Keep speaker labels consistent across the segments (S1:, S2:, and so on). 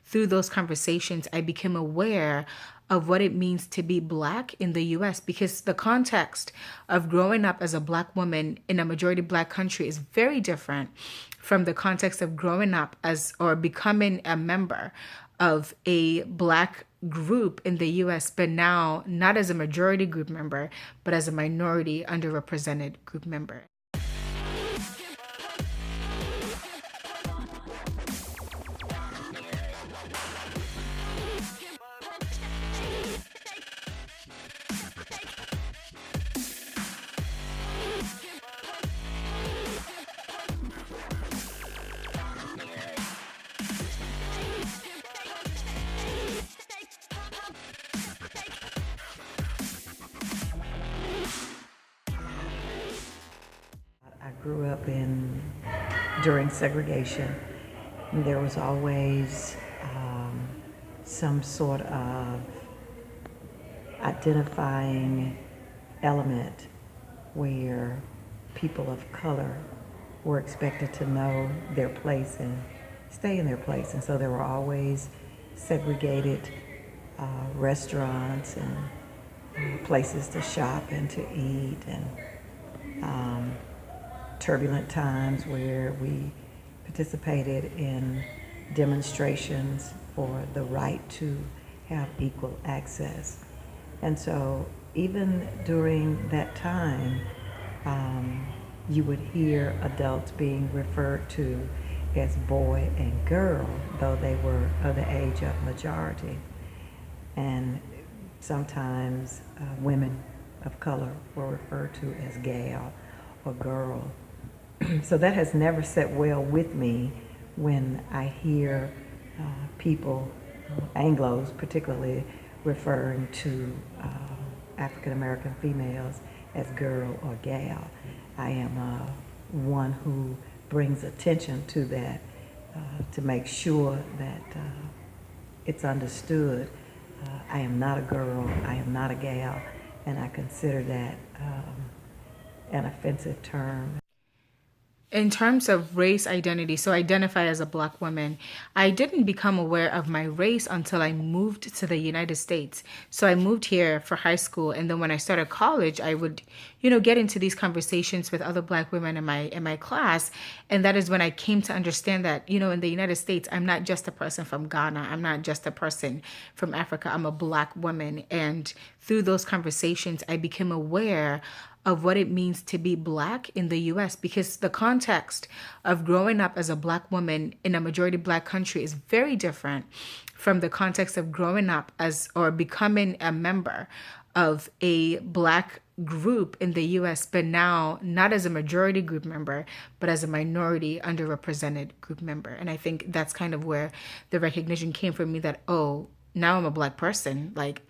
S1: through those conversations, I became aware of what it means to be Black in the US, because the context of growing up as a Black woman in a majority Black country is very different from the context of growing up as or becoming a member of a Black group in the US, but now not as a majority group member, but as a minority underrepresented group member.
S2: I grew up during segregation. There was always some sort of identifying element where people of color were expected to know their place and stay in their place. And so there were always segregated restaurants and places to shop and to eat, and turbulent times where we participated in demonstrations for the right to have equal access. And so even during that time, you would hear adults being referred to as boy and girl, though they were of the age of majority. And sometimes women of color were referred to as gal or girl. So that has never set well with me when I hear people, Anglos particularly, referring to African American females as girl or gal. I am one who brings attention to that to make sure that it's understood. I am not a girl, I am not a gal, and I consider that an offensive term.
S1: In terms of race identity, so identify as a Black woman, I didn't become aware of my race until I moved to the United States. So I moved here for high school, and then when I started college, I would, get into these conversations with other Black women in my class, and that is when I came to understand that, in the United States, I'm not just a person from Ghana, I'm not just a person from Africa, I'm a Black woman, and through those conversations, I became aware of what it means to be Black in the US, because the context of growing up as a Black woman in a majority Black country is very different from the context of growing up as or becoming a member of a Black group in the US, but now not as a majority group member, but as a minority underrepresented group member. And I think that's kind of where the recognition came for me that, oh, now I'm a Black person. Like,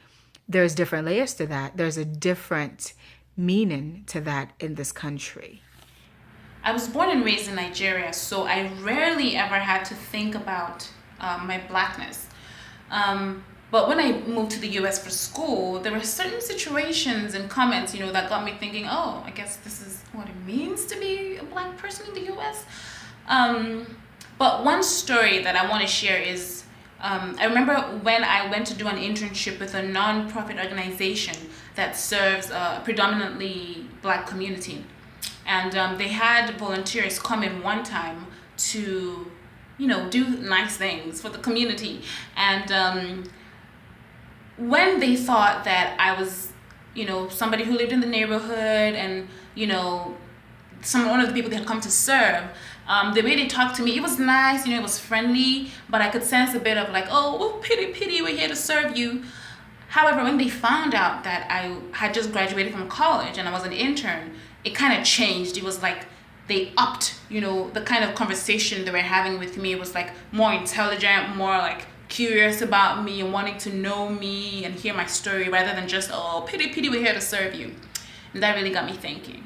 S1: there's different layers to that. There's a different meaning to that in this country.
S3: I was born and raised in Nigeria, so I rarely ever had to think about my Blackness. But when I moved to the US for school, there were certain situations and comments, that got me thinking, oh, I guess this is what it means to be a Black person in the US. But one story that I want to share is, I remember when I went to do an internship with a non-profit organization that serves a predominantly Black community. And they had volunteers come in one time to, do nice things for the community. And when they thought that I was, somebody who lived in the neighborhood and, one of the people they had come to serve, the way they talked to me, it was nice, it was friendly, but I could sense a bit of like, oh, pity, we're here to serve you. However, when they found out that I had just graduated from college and I was an intern, it kind of changed. It was like they upped, the kind of conversation they were having with me. It was like more intelligent, more like curious about me and wanting to know me and hear my story rather than just, oh, pity, we're here to serve you. And that really got me thinking.